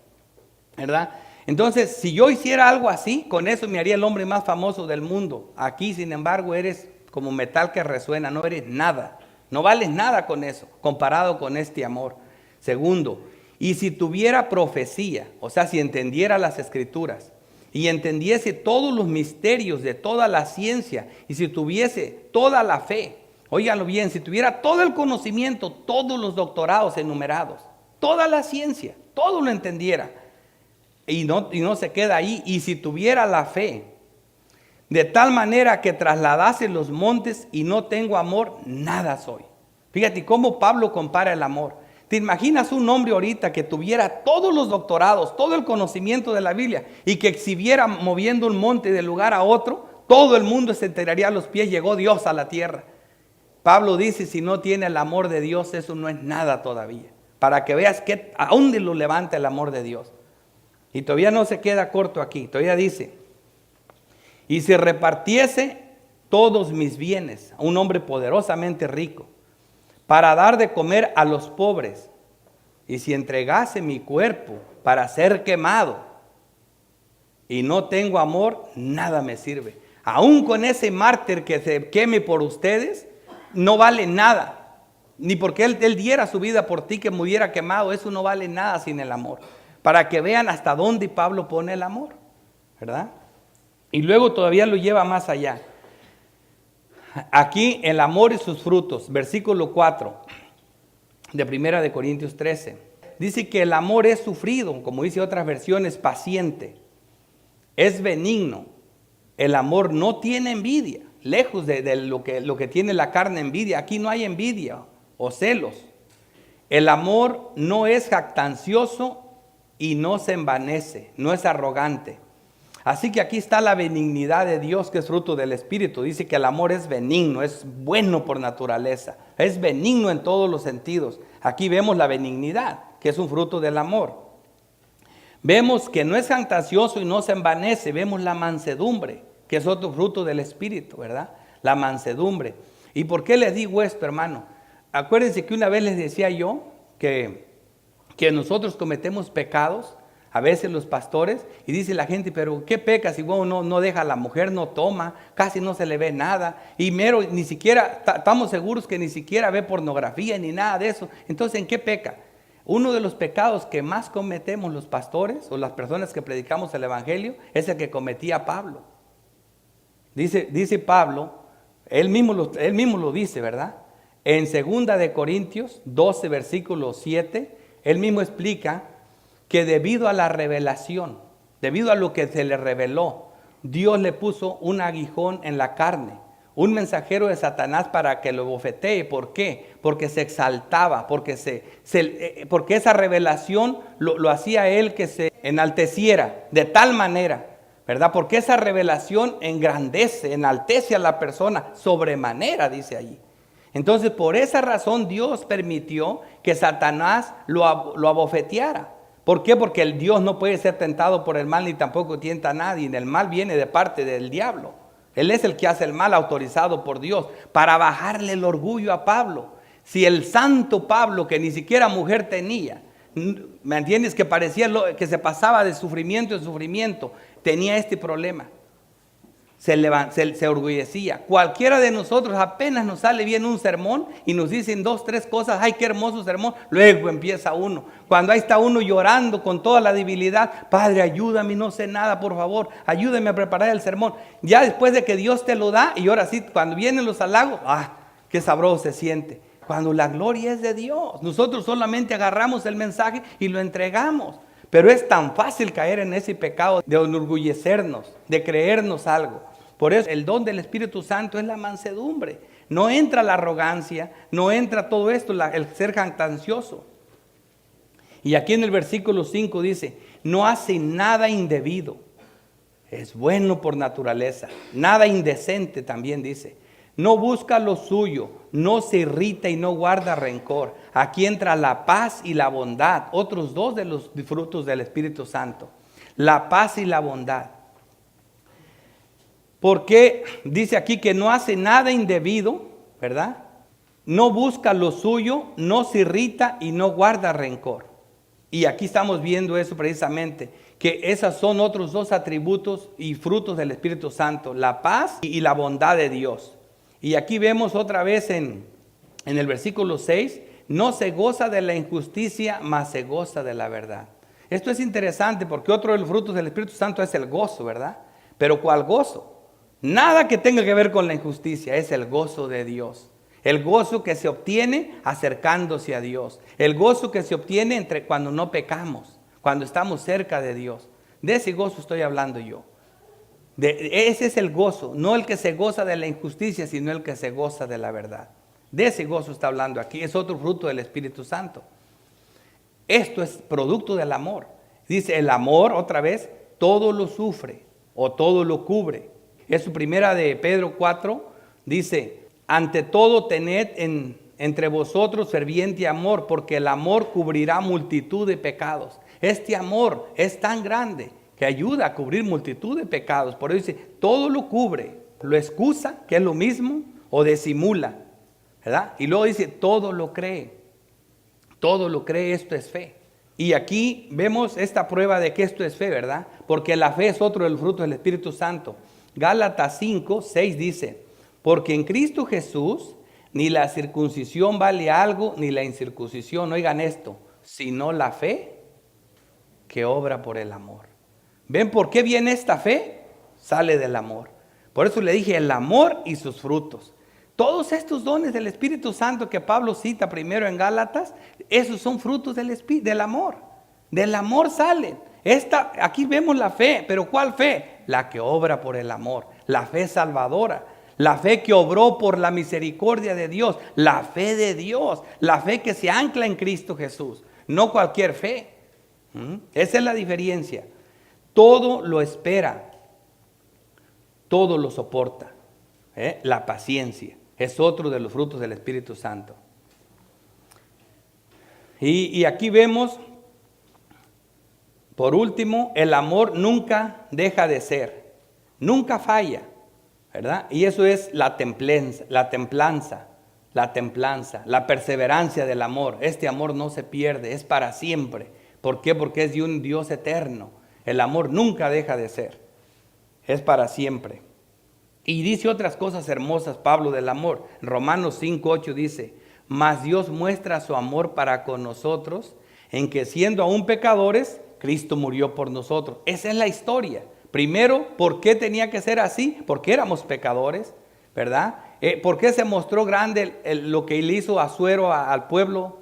¿verdad? Entonces, si yo hiciera algo así, con eso me haría el hombre más famoso del mundo. Aquí, sin embargo, eres como metal que resuena, no eres nada. No vales nada con eso, comparado con este amor. Segundo, y si tuviera profecía, o sea, si entendiera las escrituras y entendiese todos los misterios de toda la ciencia, y si tuviese toda la fe, óiganlo bien, si tuviera todo el conocimiento, todos los doctorados enumerados, toda la ciencia, todo lo entendiera, y no se queda ahí, y si tuviera la fe, de tal manera que trasladase los montes y no tengo amor, nada soy. Fíjate cómo Pablo compara el amor. ¿Te imaginas un hombre ahorita que tuviera todos los doctorados, todo el conocimiento de la Biblia y que exhibiera moviendo un monte de lugar a otro? Todo el mundo se enteraría a los pies, llegó Dios a la tierra. Pablo dice, si no tiene el amor de Dios, eso no es nada todavía. Para que veas a dónde lo levanta el amor de Dios. Y todavía no se queda corto aquí, todavía dice, y si repartiese todos mis bienes a un hombre poderosamente rico, para dar de comer a los pobres, y si entregase mi cuerpo para ser quemado, y no tengo amor, nada me sirve. Aún con ese mártir que se queme por ustedes, no vale nada. Ni porque él diera su vida por ti que muriera quemado, eso no vale nada sin el amor. Para que vean hasta dónde Pablo pone el amor, ¿verdad? Y luego todavía lo lleva más allá. Aquí el amor y sus frutos, versículo 4 de 1 Corintios 13. Dice que el amor es sufrido, como dice otras versiones, paciente. Es benigno. El amor no tiene envidia. Lejos de lo que tiene la carne envidia. Aquí no hay envidia o celos. El amor no es jactancioso y no se envanece, no es arrogante. Así que aquí está la benignidad de Dios, que es fruto del Espíritu. Dice que el amor es benigno, es bueno por naturaleza. Es benigno en todos los sentidos. Aquí vemos la benignidad, que es un fruto del amor. Vemos que no es jactancioso y no se envanece. Vemos la mansedumbre, que es otro fruto del Espíritu, ¿verdad? La mansedumbre. ¿Y por qué les digo esto, hermano? Acuérdense que una vez les decía yo que nosotros cometemos pecados, a veces los pastores, y dice la gente, pero ¿qué peca si uno no deja a la mujer, no toma, casi no se le ve nada, y ni siquiera, estamos seguros que ni siquiera ve pornografía ni nada de eso? Entonces, ¿en qué peca? Uno de los pecados que más cometemos los pastores o las personas que predicamos el Evangelio es el que cometía Pablo. Dice Pablo, él mismo lo dice, ¿verdad? En 2 Corintios 12, versículo 7, él mismo explica que debido a la revelación, debido a lo que se le reveló, Dios le puso un aguijón en la carne, un mensajero de Satanás para que lo bofetee. ¿Por qué? Porque se exaltaba, porque esa revelación lo hacía él que se enalteciera de tal manera, ¿verdad? Porque esa revelación enaltece a la persona sobremanera, dice allí. Entonces, por esa razón Dios permitió que Satanás lo abofeteara. ¿Por qué? Porque el Dios no puede ser tentado por el mal ni tampoco tienta a nadie. El mal viene de parte del diablo. Él es el que hace el mal autorizado por Dios para bajarle el orgullo a Pablo. Si el santo Pablo, que ni siquiera mujer tenía, ¿me entiendes? Que parecía que se pasaba de sufrimiento en sufrimiento, tenía este problema. se orgullecía. Cualquiera de nosotros apenas nos sale bien un sermón y nos dicen 2, 3 cosas, ay, qué hermoso sermón, luego empieza uno. Cuando ahí está uno llorando con toda la debilidad, Padre, ayúdame, no sé nada, por favor, ayúdame a preparar el sermón. Ya después de que Dios te lo da, y ahora sí, cuando vienen los halagos, qué sabroso se siente. Cuando la gloria es de Dios, nosotros solamente agarramos el mensaje y lo entregamos. Pero es tan fácil caer en ese pecado de enorgullecernos, de creernos algo. Por eso el don del Espíritu Santo es la mansedumbre. No entra la arrogancia, no entra todo esto, el ser jactancioso. Y aquí en el versículo 5 dice, no hace nada indebido. Es bueno por naturaleza. Nada indecente también dice. No busca lo suyo, no se irrita y no guarda rencor. Aquí entra la paz y la bondad, otros 2 de los frutos del Espíritu Santo. La paz y la bondad. Porque dice aquí que no hace nada indebido, ¿verdad? No busca lo suyo, no se irrita y no guarda rencor. Y aquí estamos viendo eso precisamente, que esos son otros 2 atributos y frutos del Espíritu Santo, la paz y la bondad de Dios. Y aquí vemos otra vez en el versículo 6, no se goza de la injusticia, mas se goza de la verdad. Esto es interesante porque otro de los frutos del Espíritu Santo es el gozo, ¿verdad? Pero ¿cuál gozo? Nada que tenga que ver con la injusticia, es el gozo de Dios. El gozo que se obtiene acercándose a Dios. El gozo que se obtiene cuando no pecamos, cuando estamos cerca de Dios. De ese gozo estoy hablando yo. Ese es el gozo, no el que se goza de la injusticia, sino el que se goza de la verdad. De ese gozo está hablando aquí, es otro fruto del Espíritu Santo. Esto es producto del amor. Dice el amor, otra vez, todo lo sufre o todo lo cubre. Es su primera de Pedro 4, dice, ante todo tened entre vosotros ferviente amor, porque el amor cubrirá multitud de pecados. Este amor es tan grande que ayuda a cubrir multitud de pecados. Por eso dice, todo lo cubre, lo excusa, que es lo mismo, o disimula, ¿verdad? Y luego dice, todo lo cree, esto es fe. Y aquí vemos esta prueba de que esto es fe, ¿verdad? Porque la fe es otro de los frutos del Espíritu Santo. Gálatas 5, 6 dice, porque en Cristo Jesús ni la circuncisión vale algo, ni la incircuncisión, oigan esto, sino la fe que obra por el amor. ¿Ven por qué viene esta fe? Sale del amor. Por eso le dije el amor y sus frutos. Todos estos dones del Espíritu Santo que Pablo cita primero en Gálatas, esos son frutos del amor. Del amor salen. Aquí vemos la fe, pero ¿cuál fe? La que obra por el amor, la fe salvadora, la fe que obró por la misericordia de Dios, la fe de Dios, la fe que se ancla en Cristo Jesús, no cualquier fe. Esa es la diferencia. Todo lo espera, todo lo soporta. La paciencia es otro de los frutos del Espíritu Santo. Y aquí vemos, por último, el amor nunca deja de ser, nunca falla, ¿verdad? Y eso es la templanza, la perseverancia del amor. Este amor no se pierde, es para siempre. ¿Por qué? Porque es de un Dios eterno. El amor nunca deja de ser, es para siempre. Y dice otras cosas hermosas Pablo del amor. Romanos 5:8 dice, mas Dios muestra su amor para con nosotros, en que siendo aún pecadores, Cristo murió por nosotros. Esa es la historia. Primero, ¿por qué tenía que ser así? Porque éramos pecadores, ¿verdad? ¿Por qué se mostró grande lo que le hizo Asuero al pueblo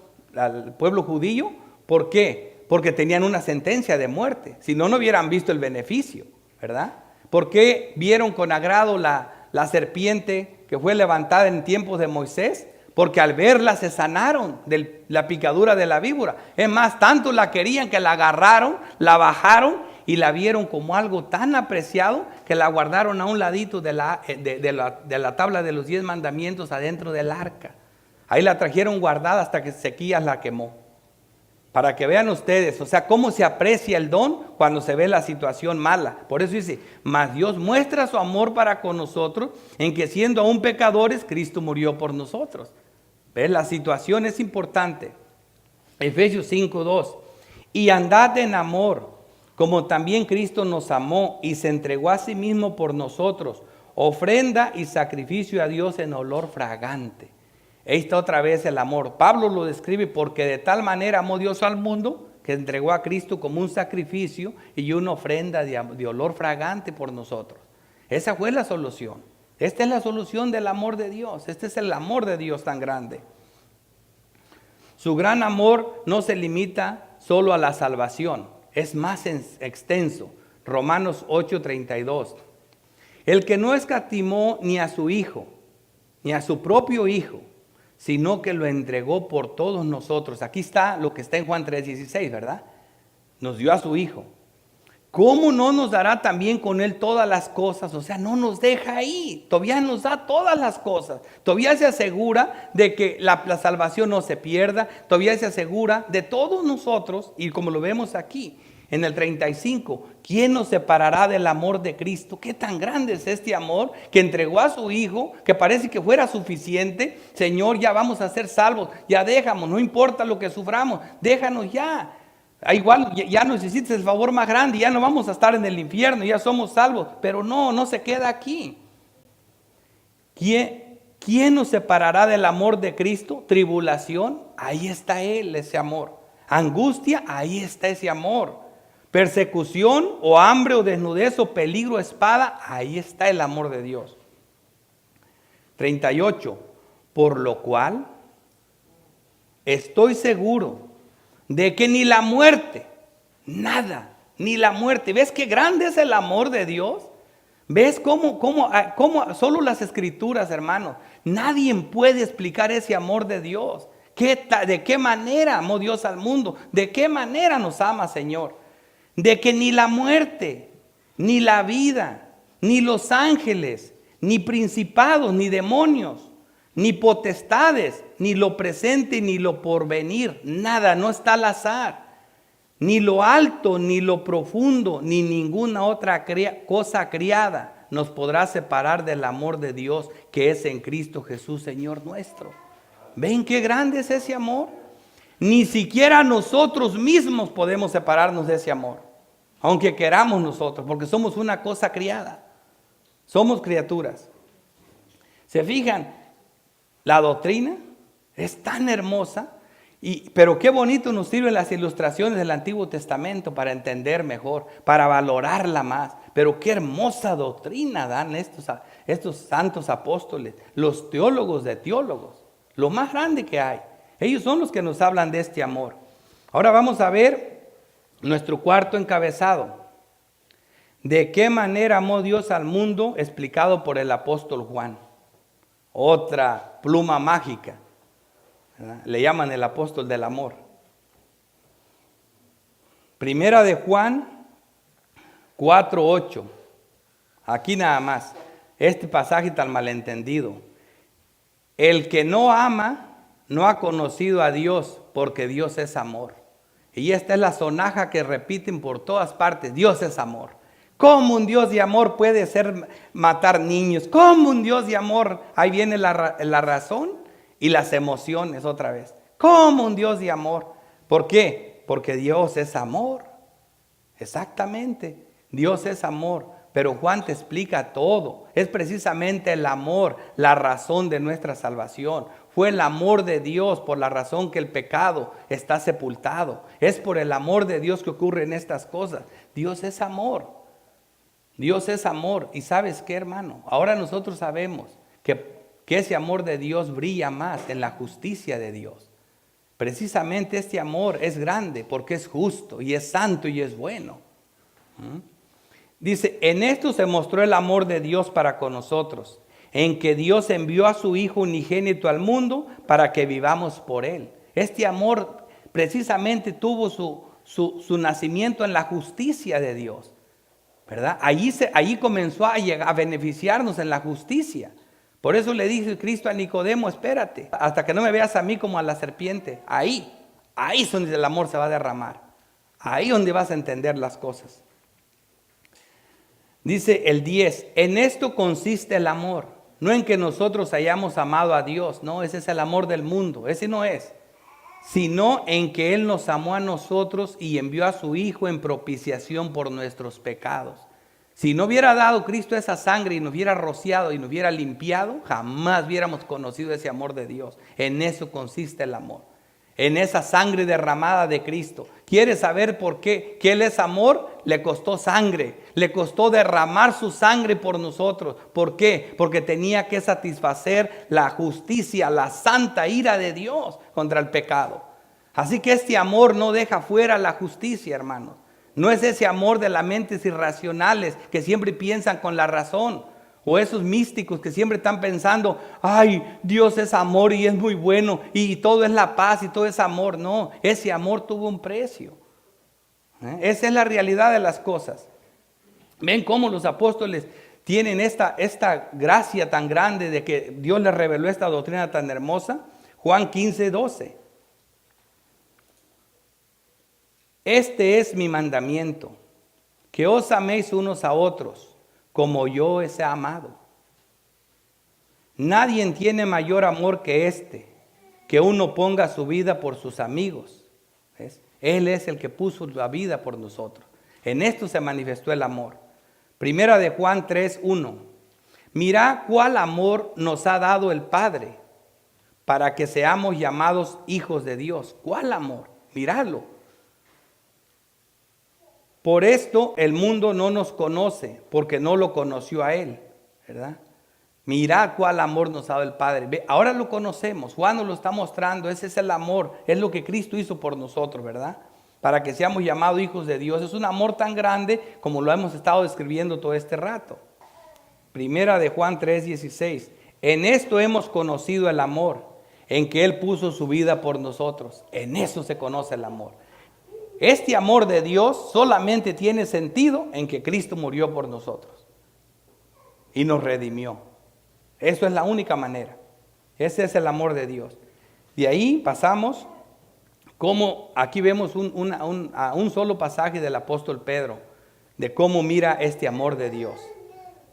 judío? ¿Por qué? Porque tenían una sentencia de muerte. Si no, no hubieran visto el beneficio, ¿verdad? ¿Por qué vieron con agrado la serpiente que fue levantada en tiempos de Moisés? Porque al verla se sanaron de la picadura de la víbora. Es más, tanto la querían que la agarraron, la bajaron y la vieron como algo tan apreciado que la guardaron a un ladito de la tabla de los 10 mandamientos adentro del arca. Ahí la trajeron guardada hasta que Ezequías la quemó. Para que vean ustedes, o sea, cómo se aprecia el don cuando se ve la situación mala. Por eso dice, mas Dios muestra su amor para con nosotros, en que siendo aún pecadores, Cristo murió por nosotros. ¿Ves? La situación es importante. Efesios 5:2. Y andad en amor, como también Cristo nos amó y se entregó a sí mismo por nosotros, ofrenda y sacrificio a Dios en olor fragante. Ahí está otra vez el amor. Pablo lo describe: porque de tal manera amó Dios al mundo, que entregó a Cristo como un sacrificio y una ofrenda de olor fragante por nosotros. Esa fue la solución. Esta es la solución del amor de Dios. Este es el amor de Dios tan grande. Su gran amor no se limita solo a la salvación, es más extenso. Romanos 8:32. El que no escatimó ni a su Hijo, ni a su propio Hijo, sino que lo entregó por todos nosotros. Aquí está lo que está en Juan 3:16, ¿verdad? Nos dio a su Hijo. ¿Cómo no nos dará también con Él todas las cosas? O sea, no nos deja ahí, todavía nos da todas las cosas. Todavía se asegura de que la salvación no se pierda, todavía se asegura de todos nosotros, y como lo vemos aquí, en el 35, ¿quién nos separará del amor de Cristo? ¿Qué tan grande es este amor que entregó a su Hijo, que parece que fuera suficiente? Señor, ya vamos a ser salvos, ya déjanos, no importa lo que suframos, déjanos ya. Igual ya no necesitas el favor más grande, ya no vamos a estar en el infierno, ya somos salvos. Pero no se queda aquí. ¿Quién nos separará del amor de Cristo? Tribulación, ahí está Él, ese amor. Angustia, ahí está ese amor. Persecución o hambre o desnudez o peligro, espada, ahí está el amor de Dios. 38. Por lo cual estoy seguro de que ni la muerte, nada, ni la muerte. ¿Ves qué grande es el amor de Dios? ¿Ves cómo solo las Escrituras, hermanos? Nadie puede explicar ese amor de Dios. ¿De qué manera amó Dios al mundo? ¿De qué manera nos ama, Señor? De que ni la muerte, ni la vida, ni los ángeles, ni principados, ni demonios, ni potestades, ni lo presente, ni lo porvenir, nada, no está al azar, ni lo alto, ni lo profundo, ni ninguna otra cosa criada nos podrá separar del amor de Dios que es en Cristo Jesús, Señor nuestro. ¿Ven qué grande es ese amor? Ni siquiera nosotros mismos podemos separarnos de ese amor, aunque queramos nosotros, porque somos una cosa criada, somos criaturas. ¿Se fijan? La doctrina es tan hermosa, pero qué bonito nos sirven las ilustraciones del Antiguo Testamento para entender mejor, para valorarla más. Pero qué hermosa doctrina dan estos santos apóstoles, los teólogos de teólogos, lo más grande que hay. Ellos son los que nos hablan de este amor. Ahora vamos a ver nuestro cuarto encabezado. ¿De qué manera amó Dios al mundo? Explicado por el apóstol Juan. Otra pluma mágica, ¿verdad? Le llaman el apóstol del amor. Primera de Juan 4:8. Aquí nada más, este pasaje tan malentendido. El que no ama no ha conocido a Dios, porque Dios es amor. Y esta es la sonaja que repiten por todas partes: Dios es amor. ¿Cómo un Dios de amor puede ser matar niños? ¿Cómo un Dios de amor? Ahí viene la razón y las emociones otra vez. ¿Cómo un Dios de amor? ¿Por qué? Porque Dios es amor. Exactamente, Dios es amor. Pero Juan te explica todo. Es precisamente el amor la razón de nuestra salvación. Fue el amor de Dios por la razón que el pecado está sepultado. Es por el amor de Dios que ocurren estas cosas. Dios es amor. Dios es amor. ¿Y sabes qué, hermano? Ahora nosotros sabemos que ese amor de Dios brilla más en la justicia de Dios. Precisamente este amor es grande porque es justo y es santo y es bueno. Dice, en esto se mostró el amor de Dios para con nosotros, en que Dios envió a su Hijo unigénito al mundo para que vivamos por Él. Este amor precisamente tuvo su nacimiento en la justicia de Dios. ¿Verdad? Allí comenzó a beneficiarnos en la justicia. Por eso le dice Cristo a Nicodemo: espérate, hasta que no me veas a mí como a la serpiente. Ahí es donde el amor se va a derramar. Ahí donde vas a entender las cosas. Dice el 10, en esto consiste el amor. No en que nosotros hayamos amado a Dios, no, ese es el amor del mundo, ese no es. Sino en que Él nos amó a nosotros y envió a su Hijo en propiciación por nuestros pecados. Si no hubiera dado Cristo esa sangre y nos hubiera rociado y nos hubiera limpiado, jamás hubiéramos conocido ese amor de Dios. En eso consiste el amor. En esa sangre derramada de Cristo. ¿Quieres saber por qué? Que Él es amor, le costó sangre. Le costó derramar su sangre por nosotros. ¿Por qué? Porque tenía que satisfacer la justicia, la santa ira de Dios contra el pecado. Así que este amor no deja fuera la justicia, hermanos. No es ese amor de las mentes irracionales que siempre piensan con la razón. O esos místicos que siempre están pensando, ay, Dios es amor y es muy bueno y todo es la paz y todo es amor. No, ese amor tuvo un precio. Esa es la realidad de las cosas. Ven cómo los apóstoles tienen esta gracia tan grande de que Dios les reveló esta doctrina tan hermosa. Juan 15:12. Este es mi mandamiento, que os améis unos a otros, como yo os he amado. Nadie tiene mayor amor que este, que uno ponga su vida por sus amigos. ¿Ves? Él es el que puso la vida por nosotros. En esto se manifestó el amor. Primera de Juan 3:1. Mirad cuál amor nos ha dado el Padre, para que seamos llamados hijos de Dios. ¿Cuál amor? Miradlo. Por esto el mundo no nos conoce, porque no lo conoció a Él, ¿verdad? Mirad cuál amor nos ha dado el Padre. Ve, ahora lo conocemos, Juan nos lo está mostrando, ese es el amor, es lo que Cristo hizo por nosotros, ¿verdad? Para que seamos llamados hijos de Dios. Es un amor tan grande como lo hemos estado describiendo todo este rato. Primera de Juan 3:16. En esto hemos conocido el amor, en que Él puso su vida por nosotros. En eso se conoce el amor. Este amor de Dios solamente tiene sentido en que Cristo murió por nosotros y nos redimió. Eso es la única manera. Ese es el amor de Dios. De ahí pasamos, como aquí vemos un solo pasaje del apóstol Pedro, de cómo mira este amor de Dios.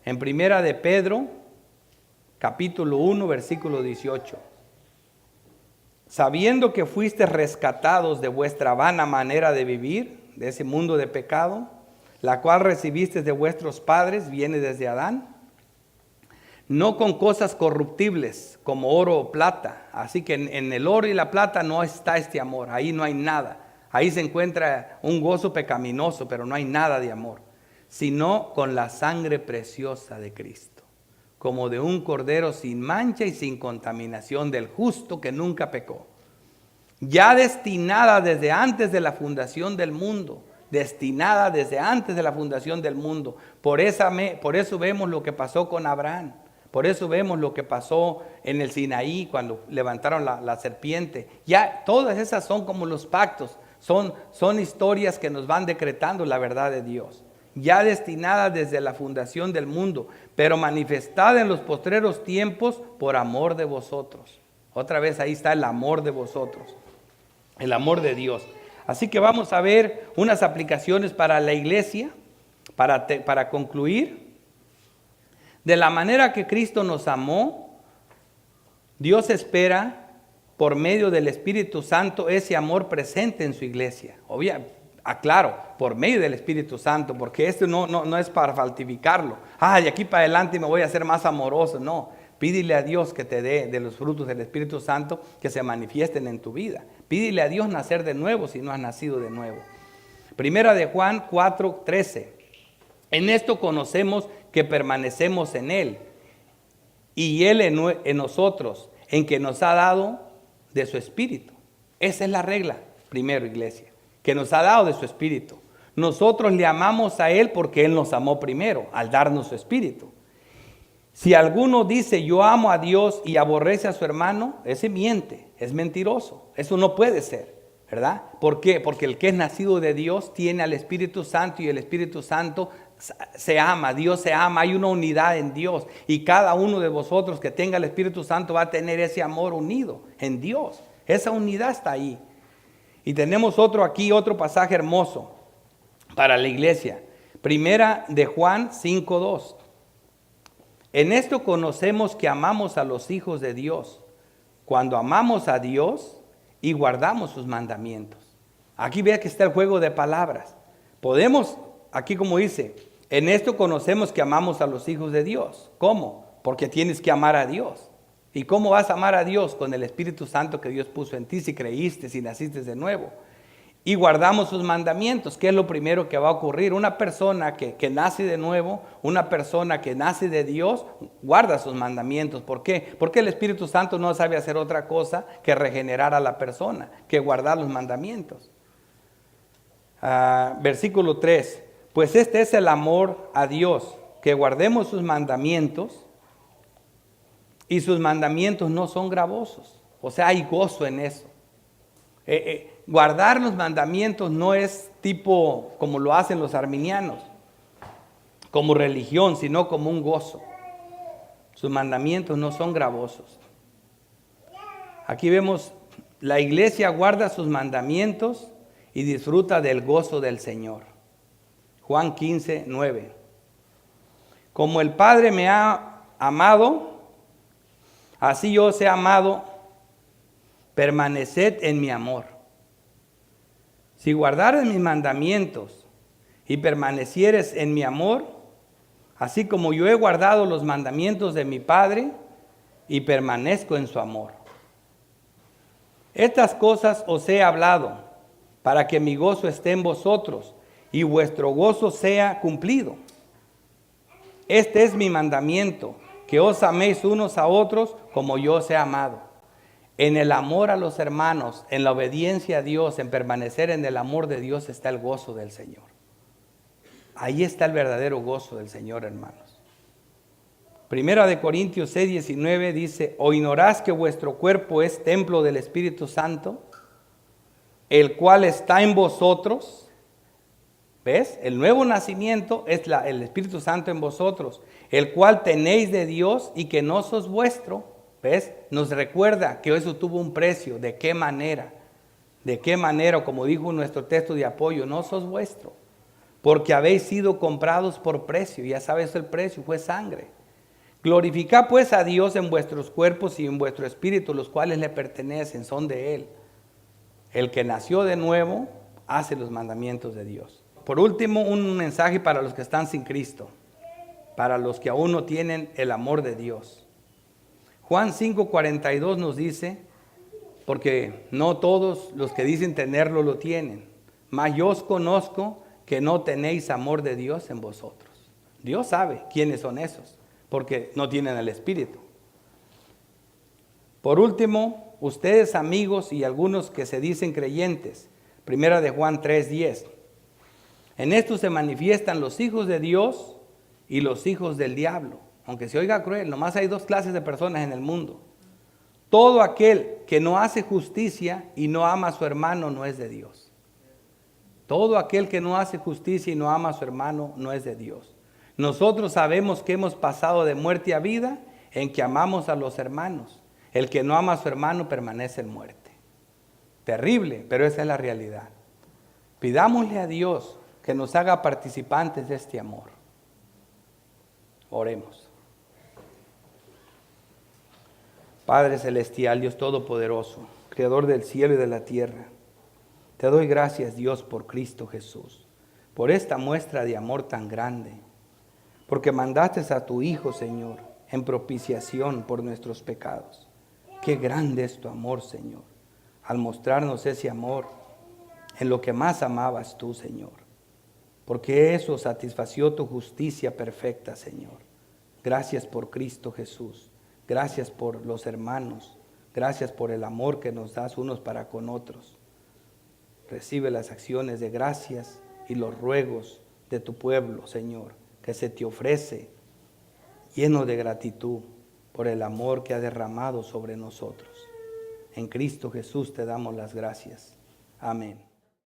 En primera de Pedro, capítulo 1, versículo 18. Sabiendo que fuiste rescatados de vuestra vana manera de vivir, de ese mundo de pecado, la cual recibisteis de vuestros padres, viene desde Adán, no con cosas corruptibles como oro o plata. Así que en el oro y la plata no está este amor, ahí no hay nada. Ahí se encuentra un gozo pecaminoso, pero no hay nada de amor, sino con la sangre preciosa de Cristo, como de un cordero sin mancha y sin contaminación, del justo que nunca pecó, ya destinada desde antes de la fundación del mundo, destinada desde antes de la fundación del mundo. Por eso vemos lo que pasó con Abraham, por eso vemos lo que pasó en el Sinaí cuando levantaron la serpiente. Ya todas esas son como los pactos, son historias que nos van decretando la verdad de Dios. Ya destinada desde la fundación del mundo, pero manifestada en los postreros tiempos por amor de vosotros. Otra vez ahí está el amor de vosotros, el amor de Dios. Así que vamos a ver unas aplicaciones para la iglesia, para concluir. De la manera que Cristo nos amó, Dios espera por medio del Espíritu Santo ese amor presente en su iglesia. Aclaro, por medio del Espíritu Santo, porque esto no es para falsificarlo. De aquí para adelante me voy a hacer más amoroso. No, pídele a Dios que te dé de los frutos del Espíritu Santo que se manifiesten en tu vida. Pídele a Dios nacer de nuevo si no has nacido de nuevo. Primera de Juan 4:13. En esto conocemos que permanecemos en Él y Él en nosotros, en que nos ha dado de su Espíritu. Esa es la regla, primero, iglesia, que nos ha dado de su Espíritu. Nosotros le amamos a Él porque Él nos amó primero, al darnos su Espíritu. Si alguno dice yo amo a Dios y aborrece a su hermano, ese miente, es mentiroso. Eso no puede ser, ¿verdad? ¿Por qué? Porque el que es nacido de Dios tiene al Espíritu Santo y el Espíritu Santo se ama, Dios se ama, hay una unidad en Dios. Y cada uno de vosotros que tenga el Espíritu Santo va a tener ese amor unido en Dios. Esa unidad está ahí. Y tenemos otro pasaje hermoso para la iglesia. Primera de Juan 5:2. En esto conocemos que amamos a los hijos de Dios, cuando amamos a Dios y guardamos sus mandamientos. Aquí vea que está el juego de palabras. Podemos, aquí como dice, En esto conocemos que amamos a los hijos de Dios. ¿Cómo? Porque tienes que amar a Dios. ¿Y cómo vas a amar a Dios? Con el Espíritu Santo que Dios puso en ti, si creíste, si naciste de nuevo. Y guardamos sus mandamientos, que es lo primero que va a ocurrir. Una persona que nace de nuevo, una persona que nace de Dios, guarda sus mandamientos. ¿Por qué? Porque el Espíritu Santo no sabe hacer otra cosa que regenerar a la persona, que guardar los mandamientos. Versículo 3. Pues este es el amor a Dios, que guardemos sus mandamientos, y sus mandamientos no son gravosos. O sea, hay gozo en eso. Guardar los mandamientos no es tipo como lo hacen los arminianos, como religión, sino como un gozo. Sus mandamientos no son gravosos. Aquí vemos, la iglesia guarda sus mandamientos y disfruta del gozo del Señor. Juan 15, 9. Como el Padre me ha amado, así yo os he amado, permaneced en mi amor. Si guardares mis mandamientos y permanecieres en mi amor, así como yo he guardado los mandamientos de mi Padre y permanezco en su amor. Estas cosas os he hablado, para que mi gozo esté en vosotros y vuestro gozo sea cumplido. Este es mi mandamiento, que os améis unos a otros como yo os he amado. En el amor a los hermanos, en la obediencia a Dios, en permanecer en el amor de Dios está el gozo del Señor. Ahí está el verdadero gozo del Señor, hermanos. Primera de Corintios 6, 19 dice, ¿o ignorás que vuestro cuerpo es templo del Espíritu Santo, el cual está en vosotros? ¿Ves? El nuevo nacimiento es el Espíritu Santo en vosotros, el cual tenéis de Dios y que no sos vuestro. ¿Ves? Nos recuerda que eso tuvo un precio. ¿De qué manera? ¿De qué manera? Como dijo nuestro texto de apoyo, no sos vuestro, porque habéis sido comprados por precio. Ya sabes el precio, fue sangre. Glorificad pues a Dios en vuestros cuerpos y en vuestro espíritu, los cuales le pertenecen, son de Él. El que nació de nuevo hace los mandamientos de Dios. Por último, un mensaje para los que están sin Cristo, para los que aún no tienen el amor de Dios. Juan 5:42 nos dice, porque no todos los que dicen tenerlo lo tienen, mas yo os conozco que no tenéis amor de Dios en vosotros. Dios sabe quiénes son esos, porque no tienen el Espíritu. Por último, ustedes amigos y algunos que se dicen creyentes, primera de Juan 3:10. En esto se manifiestan los hijos de Dios y los hijos del diablo. Aunque se oiga cruel, nomás hay dos clases de personas en el mundo. Todo aquel que no hace justicia y no ama a su hermano no es de Dios. Todo aquel que no hace justicia y no ama a su hermano no es de Dios. Nosotros sabemos que hemos pasado de muerte a vida en que amamos a los hermanos. El que no ama a su hermano permanece en muerte. Terrible, pero esa es la realidad. Pidámosle a Dios que nos haga participantes de este amor. Oremos. Padre celestial, Dios todopoderoso, creador del cielo y de la tierra, te doy gracias, Dios, por Cristo Jesús, por esta muestra de amor tan grande, porque mandaste a tu Hijo, Señor, en propiciación por nuestros pecados. Qué grande es tu amor, Señor, al mostrarnos ese amor en lo que más amabas tú, Señor, porque eso satisfació tu justicia perfecta, Señor. Gracias por Cristo Jesús. Gracias por los hermanos. Gracias por el amor que nos das unos para con otros. Recibe las acciones de gracias y los ruegos de tu pueblo, Señor, que se te ofrece lleno de gratitud por el amor que ha derramado sobre nosotros. En Cristo Jesús te damos las gracias. Amén.